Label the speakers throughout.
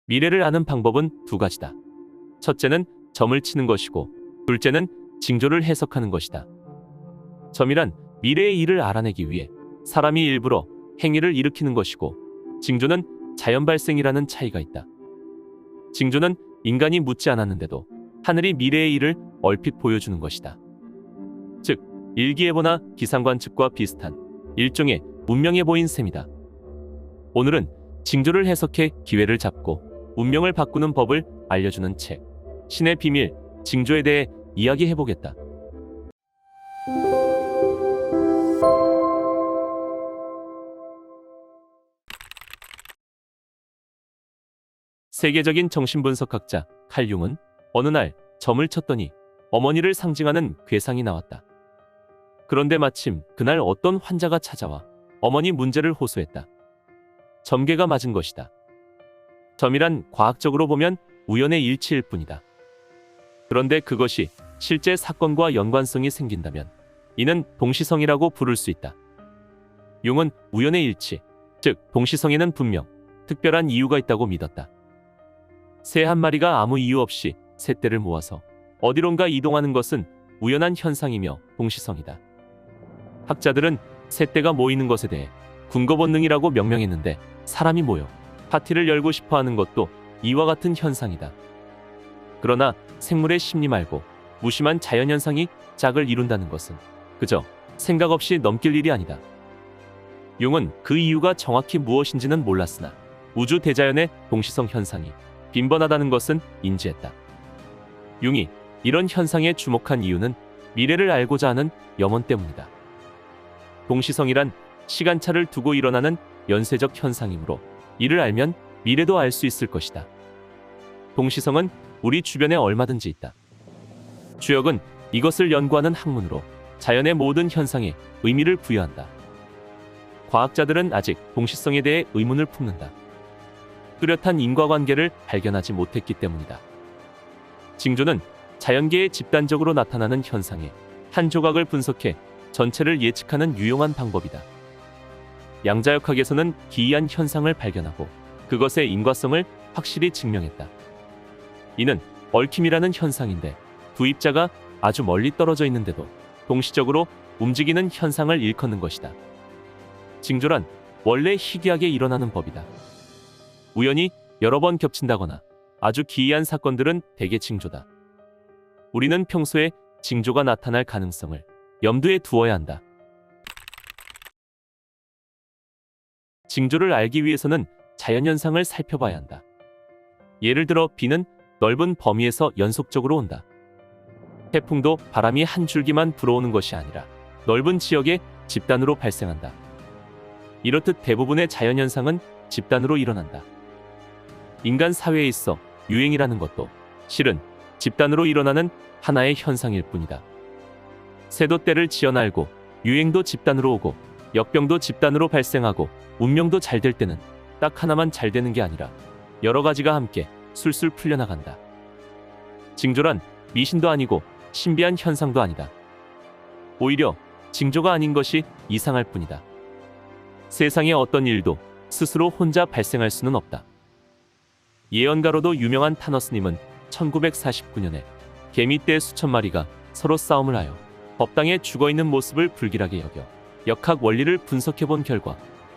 Speaker 1: 미래를 아는 방법은 두 가지다. 첫째는 점을 치는 것이고, 둘째는 징조를 해석하는 것이다. 점이란 미래의 일을 알아내기 위해 사람이 일부러 행위를 일으키는 것이고, 징조는 자연 발생이라는 차이가 있다. 징조는 인간이 묻지 않았는데도 하늘이 미래의 일을 얼핏 보여주는 것이다. 즉, 일기예보나 기상관측과 비슷한 일종의 운명에 보인 셈이다. 오늘은 징조를 해석해 기회를 잡고 운명을 바꾸는 법을 알려주는 책, 신의 비밀, 징조에 대해 이야기해보겠다. 세계적인 정신분석학자 칼 융은 어느 날 점을 쳤더니 어머니를 상징하는 괴상이 나왔다. 그런데 마침 그날 어떤 환자가 찾아와 어머니 문제를 호소했다. 점괘가 맞은 것이다. 점이란 과학적으로 보면 우연의 일치일 뿐이다. 그런데 그것이 실제 사건과 연관성이 생긴다면 이는 동시성이라고 부를 수 있다. 융은 우연의 일치, 즉 동시성에는 분명 특별한 이유가 있다고 믿었다. 새 한 마리가 아무 이유 없이 새떼를 모아서 어디론가 이동하는 것은 우연한 현상이며 동시성이다. 학자들은 새떼가 모이는 것에 대해 군거본능이라고 명명했는데, 사람이 모여 파티를 열고 싶어하는 것도 이와 같은 현상이다. 그러나 생물의 심리 말고 무심한 자연현상이 짝을 이룬다는 것은 그저 생각 없이 넘길 일이 아니다. 융은 그 이유가 정확히 무엇인지는 몰랐으나 우주 대자연의 동시성 현상이 빈번하다는 것은 인지했다. 융이 이런 현상에 주목한 이유는 미래를 알고자 하는 염원 때문이다. 동시성이란 시간차를 두고 일어나는 연쇄적 현상이므로 이를 알면 미래도 알 수 있을 것이다. 동시성은 우리 주변에 얼마든지 있다. 주역은 이것을 연구하는 학문으로 자연의 모든 현상에 의미를 부여한다. 과학자들은 아직 동시성에 대해 의문을 품는다. 뚜렷한 인과관계를 발견하지 못했기 때문이다. 징조는 자연계에 집단적으로 나타나는 현상의 한 조각을 분석해 전체를 예측하는 유용한 방법이다. 양자역학에서는 기이한 현상을 발견하고 그것의 인과성을 확실히 증명했다. 이는 얽힘이라는 현상인데, 두 입자가 아주 멀리 떨어져 있는데도 동시적으로 움직이는 현상을 일컫는 것이다. 징조란 원래 희귀하게 일어나는 법이다. 우연히 여러 번 겹친다거나 아주 기이한 사건들은 대개 징조다. 우리는 평소에 징조가 나타날 가능성을 염두에 두어야 한다. 징조를 알기 위해서는 자연현상을 살펴봐야 한다. 예를 들어 비는 넓은 범위에서 연속적으로 온다. 태풍도 바람이 한 줄기만 불어오는 것이 아니라 넓은 지역에 집단으로 발생한다. 이렇듯 대부분의 자연현상은 집단으로 일어난다. 인간 사회에 있어 유행이라는 것도 실은 집단으로 일어나는 하나의 현상일 뿐이다. 새도 때를 지어날고 유행도 집단으로 오고 역병도 집단으로 발생하고 운명도 잘 될 때는 딱 하나만 잘 되는 게 아니라 여러 가지가 함께 술술 풀려나간다. 징조란 미신도 아니고 신비한 현상도 아니다. 오히려 징조가 아닌 것이 이상할 뿐이다. 세상의 어떤 일도 스스로 혼자 발생할 수는 없다. 예언가로도 유명한 타너스님은 1949년에 개미떼 수천 마리가 서로 싸움을 하여 법당에 죽어있는 모습을 불길하게 여겨 역학 원리를 분석해본 결과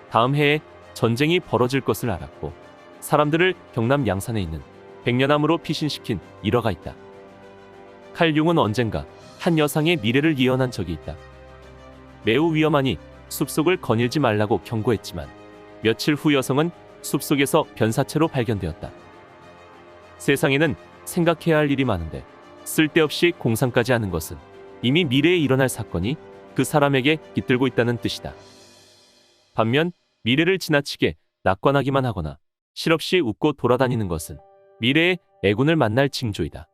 Speaker 1: 다음 해에 전쟁이 벌어질 것을 알았고, 사람들을 경남 양산에 있는 백년암으로 피신시킨 일화가 있다. 칼 융은 언젠가 한 여성의 미래를 예언한 적이 있다. 매우 위험하니 숲속을 거닐지 말라고 경고했지만 며칠 후 여성은 숲속에서 변사체로 발견되었다. 세상에는 생각해야 할 일이 많은데 쓸데없이 공상까지 하는 것은 이미 미래에 일어날 사건이 그 사람에게 깃들고 있다는 뜻이다. 반면 미래를 지나치게 낙관하기만 하거나 실없이 웃고 돌아다니는 것은 미래의 애군을 만날 징조이다.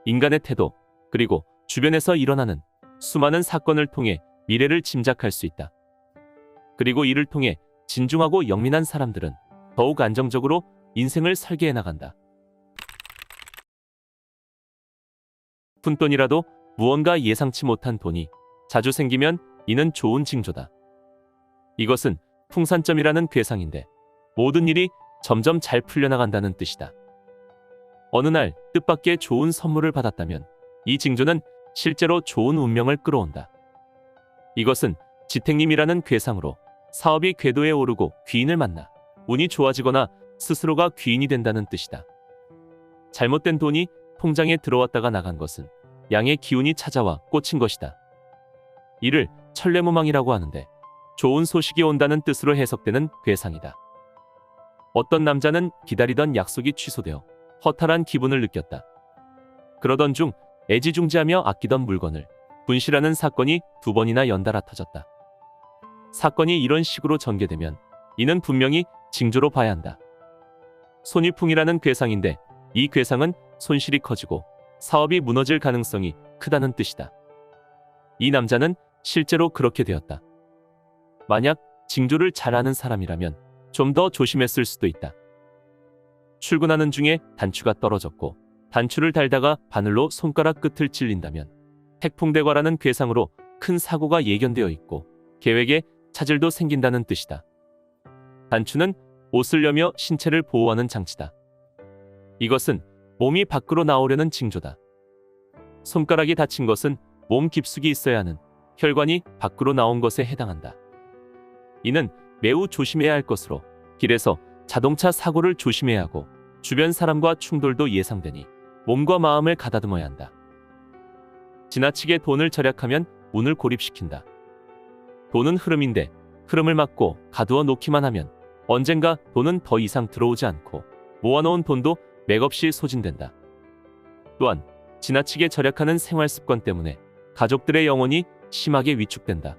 Speaker 1: 인간의 태도, 그리고 주변에서 일어나는 수많은 사건을 통해 미래를 짐작할 수 있다. 그리고 이를 통해 진중하고 영민한 사람들은 더욱 안정적으로 인생을 설계해 나간다. 푼돈이라도 무언가 예상치 못한 돈이 자주 생기면 이는 좋은 징조다. 이것은 풍산점이라는 괴상인데, 모든 일이 점점 잘 풀려나간다는 뜻이다. 어느 날 뜻밖의 좋은 선물을 받았다면 이 징조는 실제로 좋은 운명을 끌어온다. 이것은 지택님이라는 괴상으로 사업이 궤도에 오르고 귀인을 만나 운이 좋아지거나 스스로가 귀인이 된다는 뜻이다. 잘못된 돈이 통장에 들어왔다가 나간 것은 양의 기운이 찾아와 꽂힌 것이다. 이를 천례무망이라고 하는데 좋은 소식이 온다는 뜻으로 해석되는 괴상이다. 어떤 남자는 기다리던 약속이 취소되어 허탈한 기분을 느꼈다. 그러던 중 애지중지하며 아끼던 물건을 분실하는 사건이 2번이나 연달아 터졌다. 사건이 이런 식으로 전개되면 이는 분명히 징조로 봐야 한다. 손위풍이라는 괴상인데 이 괴상은 손실이 커지고 사업이 무너질 가능성이 크다는 뜻이다. 이 남자는 실제로 그렇게 되었다. 만약 징조를 잘 아는 사람이라면 좀 더 조심했을 수도 있다. 출근하는 중에 단추가 떨어졌고 단추를 달다가 바늘로 손가락 끝을 찔린다면 태풍대과라는 괴상으로 큰 사고가 예견되어 있고 계획에 차질도 생긴다는 뜻이다. 단추는 옷을 여며 신체를 보호하는 장치다. 이것은 몸이 밖으로 나오려는 징조다. 손가락이 다친 것은 몸 깊숙이 있어야 하는 혈관이 밖으로 나온 것에 해당한다. 이는 매우 조심해야 할 것으로 길에서 자동차 사고를 조심해야 하고 주변 사람과 충돌도 예상되니 몸과 마음을 가다듬어야 한다. 지나치게 돈을 절약하면 운을 고립시킨다. 돈은 흐름인데 흐름을 막고 가두어 놓기만 하면 언젠가 돈은 더 이상 들어오지 않고 모아놓은 돈도 맥없이 소진된다. 또한 지나치게 절약하는 생활 습관 때문에 가족들의 영혼이 심하게 위축된다.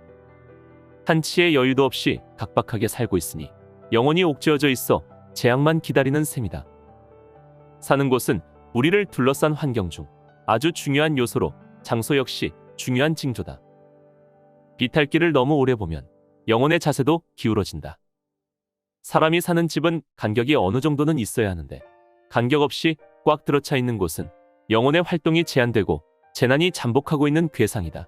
Speaker 1: 한치의 여유도 없이 각박하게 살고 있으니 영혼이 옥죄어져 있어 재앙만 기다리는 셈이다. 사는 곳은 우리를 둘러싼 환경 중 아주 중요한 요소로 장소 역시 중요한 징조다. 비탈길을 너무 오래 보면 영혼의 자세도 기울어진다. 사람이 사는 집은 간격이 어느 정도는 있어야 하는데 간격 없이 꽉 들어차 있는 곳은 영혼의 활동이 제한되고 재난이 잠복하고 있는 괴상이다.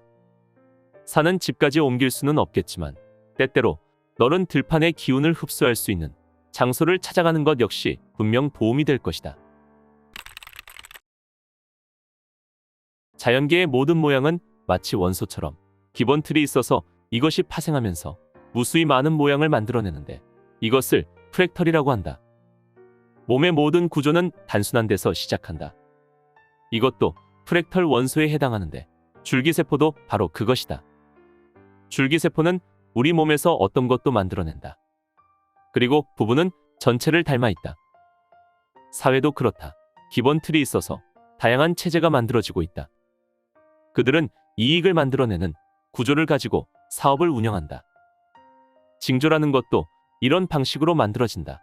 Speaker 1: 사는 집까지 옮길 수는 없겠지만 때때로 너른 들판의 기운을 흡수할 수 있는 장소를 찾아가는 것 역시 분명 도움이 될 것이다. 자연계의 모든 모양은 마치 원소처럼 기본 틀이 있어서 이것이 파생하면서 무수히 많은 모양을 만들어내는데 이것을 프랙털이라고 한다. 몸의 모든 구조는 단순한 데서 시작한다. 이것도 프랙털 원소에 해당하는데 줄기세포도 바로 그것이다. 줄기세포는 우리 몸에서 어떤 것도 만들어낸다. 그리고 부부는 전체를 닮아 있다. 사회도 그렇다. 기본 틀이 있어서 다양한 체제가 만들어지고 있다. 그들은 이익을 만들어내는 구조를 가지고 사업을 운영한다. 징조라는 것도 이런 방식으로 만들어진다.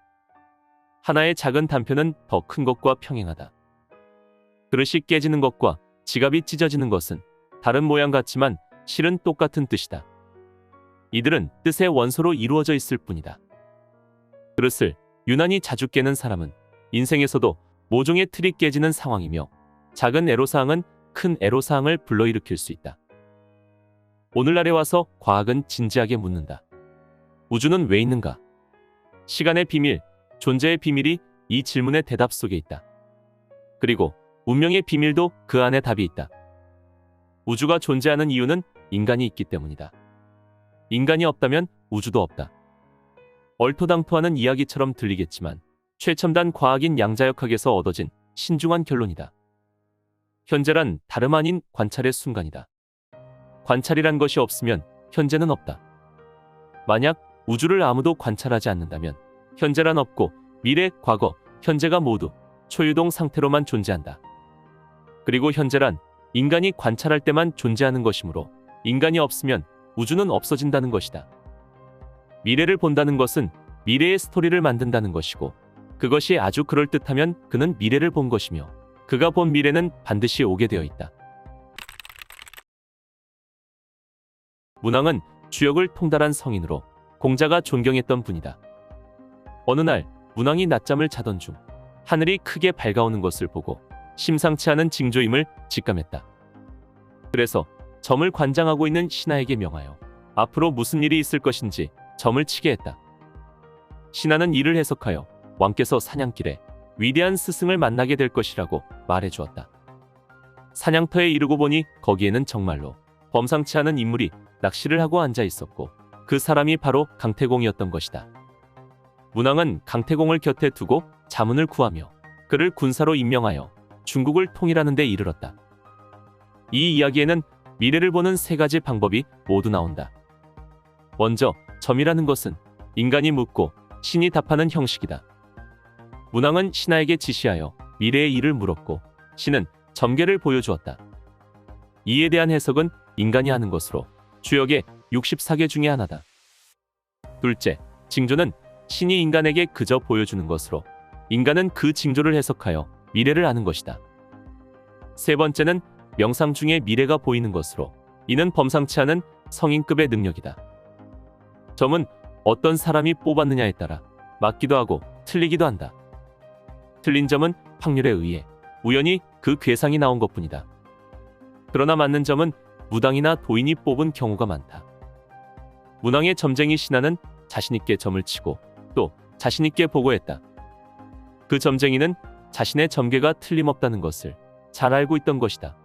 Speaker 1: 하나의 작은 단편은 더 큰 것과 평행하다. 그릇이 깨지는 것과 지갑이 찢어지는 것은 다른 모양 같지만 실은 똑같은 뜻이다. 이들은 뜻의 원소로 이루어져 있을 뿐이다. 그릇을 유난히 자주 깨는 사람은 인생에서도 모종의 틀이 깨지는 상황이며 작은 애로사항은 큰 애로사항을 불러일으킬 수 있다. 오늘날에 와서 과학은 진지하게 묻는다. 우주는 왜 있는가? 시간의 비밀, 존재의 비밀이 이 질문의 대답 속에 있다. 그리고 운명의 비밀도 그 안에 답이 있다. 우주가 존재하는 이유는 인간이 있기 때문이다. 인간이 없다면 우주도 없다. 얼토당토하는 이야기처럼 들리겠지만 최첨단 과학인 양자역학에서 얻어진 신중한 결론이다. 현재란 다름 아닌 관찰의 순간이다. 관찰이란 것이 없으면 현재는 없다. 만약 우주를 아무도 관찰하지 않는다면 현재란 없고 미래, 과거, 현재가 모두 초유동 상태로만 존재한다. 그리고 현재란 인간이 관찰할 때만 존재하는 것이므로 인간이 없으면 우주는 없어진다는 것이다. 미래를 본다는 것은 미래의 스토리를 만든다는 것이고 그것이 아주 그럴듯하면 그는 미래를 본 것이며 그가 본 미래는 반드시 오게 되어 있다. 문왕은 주역을 통달한 성인으로 공자가 존경했던 분이다. 어느 날 문왕이 낮잠을 자던 중 하늘이 크게 밝아오는 것을 보고 심상치 않은 징조임을 직감했다. 그래서 점을 관장하고 있는 신하에게 명하여 앞으로 무슨 일이 있을 것인지 점을 치게 했다. 신하는 이를 해석하여 왕께서 사냥길에 위대한 스승을 만나게 될 것이라고 말해 주었다. 사냥터에 이르고 보니 거기에는 정말로 범상치 않은 인물이 낚시를 하고 앉아 있었고 그 사람이 바로 강태공이었던 것이다. 문왕은 강태공을 곁에 두고 자문을 구하며 그를 군사로 임명하여 중국을 통일하는 데 이르렀다. 이 이야기에는 미래를 보는 세 가지 방법이 모두 나온다. 먼저 점이라는 것은 인간이 묻고 신이 답하는 형식이다. 문왕은 신하에게 지시하여 미래의 일을 물었고 신은 점괘를 보여주었다. 이에 대한 해석은 인간이 하는 것으로 주역의 64개 중에 하나다. 둘째, 징조는 신이 인간에게 그저 보여주는 것으로 인간은 그 징조를 해석하여 미래를 아는 것이다. 세 번째는 명상 중에 미래가 보이는 것으로 이는 범상치 않은 성인급의 능력이다. 점은 어떤 사람이 뽑았느냐에 따라 맞기도 하고 틀리기도 한다. 틀린 점은 확률에 의해 우연히 그 괴상이 나온 것뿐이다. 그러나 맞는 점은 무당이나 도인이 뽑은 경우가 많다. 문왕의 점쟁이 신하는 자신있게 점을 치고 또 자신있게 보고했다. 그 점쟁이는 자신의 점괘가 틀림없다는 것을 잘 알고 있던 것이다.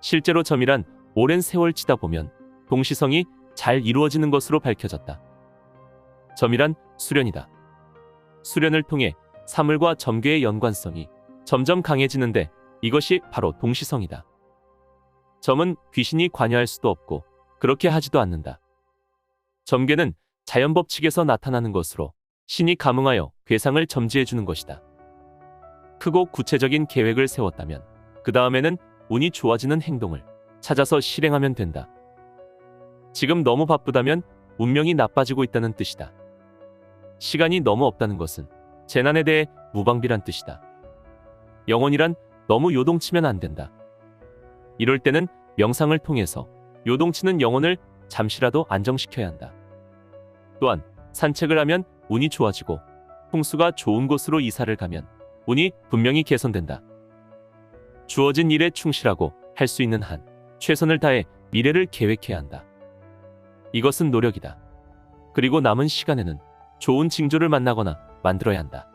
Speaker 1: 실제로 점이란 오랜 세월 치다 보면 동시성이 잘 이루어지는 것으로 밝혀졌다. 점이란 수련이다. 수련을 통해 사물과 점괘의 연관성이 점점 강해지는데 이것이 바로 동시성이다. 점은 귀신이 관여할 수도 없고 그렇게 하지도 않는다. 점괘는 자연법칙에서 나타나는 것으로 신이 감응하여 괴상을 점지해 주는 것이다. 크고 구체적인 계획을 세웠다면 그 다음에는 운이 좋아지는 행동을 찾아서 실행하면 된다. 지금 너무 바쁘다면 운명이 나빠지고 있다는 뜻이다. 시간이 너무 없다는 것은 재난에 대해 무방비란 뜻이다. 영혼이란 너무 요동치면 안 된다. 이럴 때는 명상을 통해서 요동치는 영혼을 잠시라도 안정시켜야 한다. 또한 산책을 하면 운이 좋아지고 풍수가 좋은 곳으로 이사를 가면 운이 분명히 개선된다. 주어진 일에 충실하고 할 수 있는 한 최선을 다해 미래를 계획해야 한다. 이것은 노력이다. 그리고 남은 시간에는 좋은 징조를 만나거나 만들어야 한다.